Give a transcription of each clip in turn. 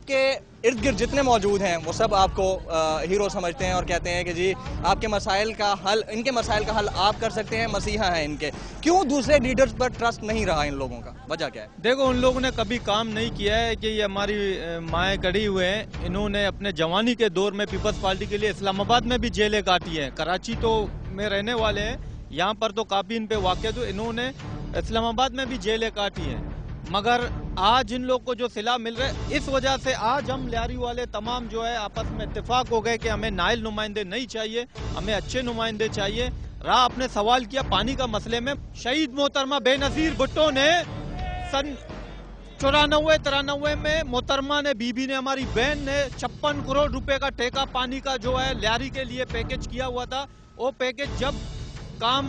आपके इर्द गिर्द जितने मौजूद हैं वो सब आपको हीरो समझते हैं और कहते हैं कि जी आपके मसाइल का हल, इनके मसाइल का हल आप कर सकते हैं, मसीहा हैं इनके। क्यों दूसरे लीडर्स पर ट्रस्ट नहीं रहा इन लोगों का, वजह क्या है? देखो, उन लोगों ने कभी काम नहीं किया है कि ये हमारी माएँ कड़ी हुए हैं। इन्होंने अपने जवानी के दौर में पीपल्स पार्टी के लिए इस्लामाबाद में भी जेलें काटी हैं। कराची तो में रहने वाले हैं, यहाँ पर तो काफ़ी इन पे वाक़, तो इन्होंने इस्लामाबाद में भी जेलें काटी हैं। मगर आज इन लोग को जो सिला मिल रहा है, इस वजह से आज हम लियारी वाले तमाम जो है आपस में इत्तेफाक हो गए कि हमें नाइल नुमाइंदे नहीं चाहिए, हमें अच्छे नुमाइंदे चाहिए। रहा आपने सवाल किया पानी का मसले में, शहीद मोहतरमा बेनज़ीर भुट्टो ने सन 94-93 में मोहतरमा ने, बीबी ने, हमारी बहन ने 56 करोड़ रुपए का ठेका पानी का जो है लियारी के लिए पैकेज किया हुआ था। वो पैकेज जब काम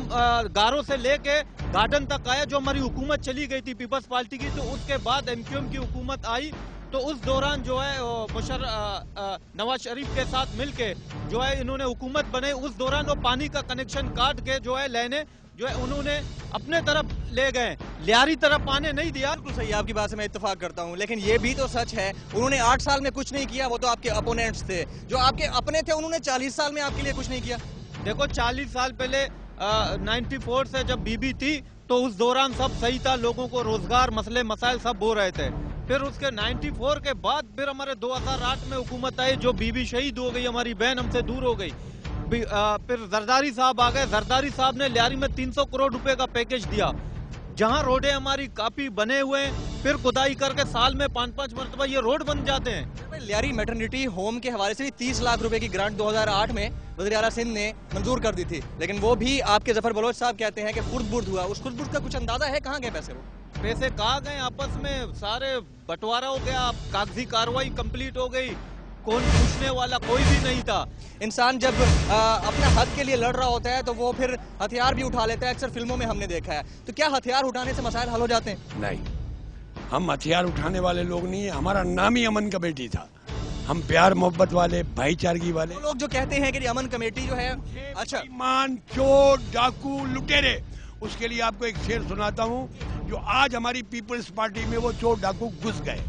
गारों से लेके गार्डन तक आया, जो हमारी हुकूमत चली गई थी पीपल्स पार्टी की, तो उसके बाद एमक्यूएम की हुकूमत आई, तो उस दौरान जो है नवाज शरीफ के साथ मिलके जो है इन्होंने हुकूमत बनाई। उस दौरान वो पानी का कनेक्शन काट के जो है लेने जो है उन्होंने अपने तरफ ले गए, लियारी तरफ पानी नहीं दिया। बिल्कुल सही, आपकी बात से मैं इत्तेफाक करता हूं, लेकिन ये भी तो सच है उन्होंने 8 साल में कुछ नहीं किया। वो तो आपके अपोनेंट्स थे, जो आपके अपने थे उन्होंने 40 साल में आपके लिए कुछ नहीं किया। देखो, 40 साल पहले 94 से जब बीबी थी तो उस दौरान सब सही था, लोगों को रोजगार मसले मसाइल सब हो रहे थे। फिर उसके 94 के बाद फिर हमारे 2008 में हुकूमत आई, जो बीबी शहीद हो गई, हमारी बहन हमसे दूर हो गई। फिर जरदारी साहब आ गए। जरदारी साहब ने लियारी में 300 करोड़ रुपए का पैकेज दिया, जहां रोडें हमारी काफी बने हुए हैं। फिर खुदाई करके साल में 5-5 मरतबा ये रोड बन जाते हैं। लियारी मैटरनिटी होम के हवाले से भी 30 लाख रुपए की ग्रांट 2008 में वज़ीर आला सिंध ने मंजूर कर दी थी, लेकिन वो भी आपके जफर बलोच साहब कहते हैं कि खुर्द-बुर्द हुआ। उस खुर्द-बुर्द का कुछ अंदाजा है, कहाँ गए पैसे? वो पैसे कहाँ गए? आपस में सारे बंटवारा हो गया, कागजी कार्रवाई कंप्लीट हो गई, कौन पूछने वाला कोई भी नहीं था। इंसान जब अपने हक के लिए लड़ रहा होता है तो वो फिर हथियार भी उठा लेता है, अक्सर फिल्मों में हमने देखा है। तो क्या हथियार उठाने से मसाइल हल हो जाते हैं? नहीं, हम हथियार उठाने वाले लोग नहीं है, हमारा नाम ही अमन कमेटी था। हम प्यार मोहब्बत वाले, भाईचारगी वाले। तो लोग जो कहते हैं कि अमन कमेटी जो है, अच्छा, ईमान, चोर, डाकू, लुटेरे, उसके लिए आपको एक शेर सुनाता हूँ, जो आज हमारी पीपल्स पार्टी में वो चोर डाकू घुस गए।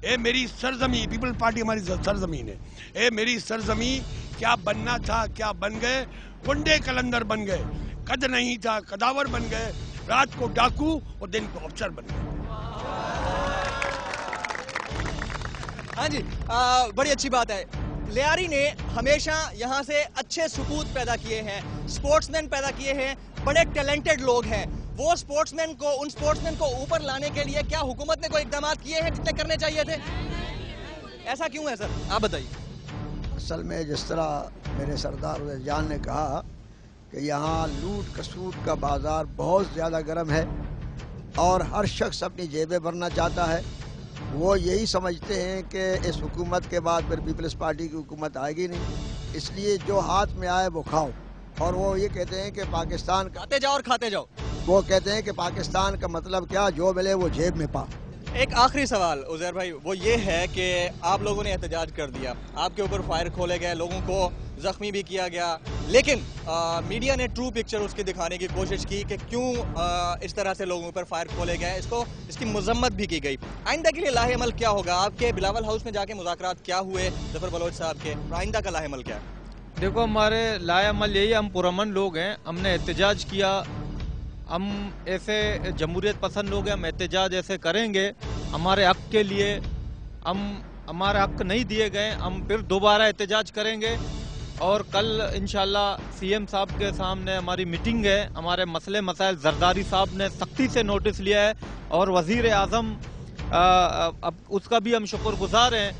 ए मेरी सरजमी, पीपल्स पार्टी हमारी सरजमीन है, ए मेरी सरजमी, क्या बनना था क्या बन गए, वनडे कलंदर बन गए, कद नहीं था कदावर बन गए, रात को डाकू और दिन को अफसर बन गए। हाँ जी, बड़ी अच्छी बात है। लियारी ने हमेशा यहाँ से अच्छे सुपूत पैदा किए हैं, स्पोर्ट्समैन पैदा किए हैं, बड़े टैलेंटेड लोग हैं। वो स्पोर्ट्समैन को, उन स्पोर्ट्समैन को ऊपर लाने के लिए क्या हुकूमत ने कोई इकदाम किए हैं जितने करने चाहिए थे? ऐसा क्यों है सर, आप बताइए। असल में जिस तरह मेरे सरदार उदय जान ने कहा कि यहाँ लूट कसूट का बाजार बहुत ज़्यादा गर्म है और हर शख्स अपनी जेबें भरना चाहता है। वो यही समझते हैं कि इस हुकूमत के बाद फिर पीपल्स पार्टी की हुकूमत आएगी नहीं, इसलिए जो हाथ में आए वो खाओ। और वो ये कहते हैं कि पाकिस्तान खाते जाओ और खाते जाओ। वो कहते हैं कि पाकिस्तान का मतलब क्या, जो मिले वो जेब में पा। एक आखिरी सवाल उज़ैर भाई, वो ये है कि आप लोगों ने एहतजाज कर दिया, आपके ऊपर फायर खोले गए, लोगों को जख्मी भी किया गया, लेकिन मीडिया ने ट्रू पिक्चर उसकी दिखाने की कोशिश की कि क्यों इस तरह से लोगों पर फायर खोले गए, इसकी मजम्मत भी की गई। आइंदा के लिए लाहेअमल क्या होगा? आपके बिलावल हाउस में जाके मुज़ाकरात क्या हुए जफर बलोच साहब के, आइंदा का लाहेअमल क्या है? देखो, हमारे लाहेअमल यही, हम पुरअमन लोग हैं, हमने एहतजाज किया, हम ऐसे जमहूरियत पसंद लोग हैं, हम एहतजाज ऐसे करेंगे हमारे हक के लिए। हमारे हक नहीं दिए गए, हम फिर दोबारा एहतजाज करेंगे। और कल इंशाल्लाह सीएम साहब के सामने हमारी मीटिंग है, हमारे मसले मसाइल जरदारी साहब ने सख्ती से नोटिस लिया है और वजीर आजम अब उसका भी हम शुक्रगुजार हैं,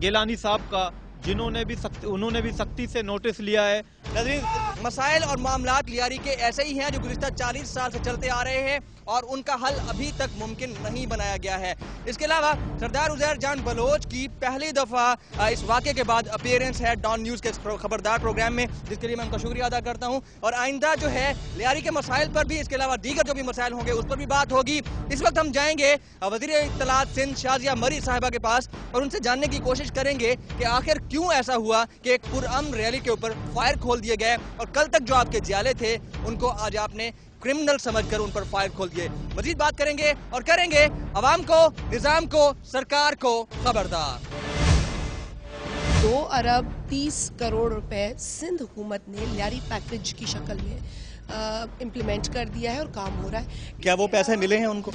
गिलानी साहब का, उन्होंने भी सख्ती से नोटिस लिया है। नाज़रीन, मसाइल और मामलात लियारी के ऐसे ही हैं जो गुज़िश्ता 40 साल से चलते आ रहे हैं और उनका हल अभी तक मुमकिन नहीं बनाया गया है। इसके अलावा सरदार उज़ैर जान बलोच की पहली दफ़ा इस वाक़े के बाद अपीयरेंस है डॉन न्यूज़ के खबरदार प्रोग्राम में, जिसके लिए मैं उनका शुक्रिया अदा करता हूँ। और आइंदा जो है लियारी के मसाइल पर भी, इसके अलावा दीगर जो भी मसाइल होंगे उस पर भी बात होगी। इस वक्त हम जाएंगे वज़ीर इत्तलात सिंध शाजिया मरी साहिबा के पास और उनसे जानने की कोशिश करेंगे कि आखिर क्यों ऐसा हुआ कि एक पुरअमन रैली के ऊपर फायर खोल दिए गए और कल तक जो आपके जियाले थे उनको आज आपने क्रिमिनल समझकर उन पर फायर खोल दिए। मजीद बात करेंगे और करेंगे अवाम को, निजाम को, सरकार को खबरदार। 2 अरब 30 करोड़ रुपए सिंध हुकूमत ने लियारी पैकेज की शक्ल में इम्प्लीमेंट कर दिया है और काम हो रहा है। क्या वो पैसे मिले हैं उनको?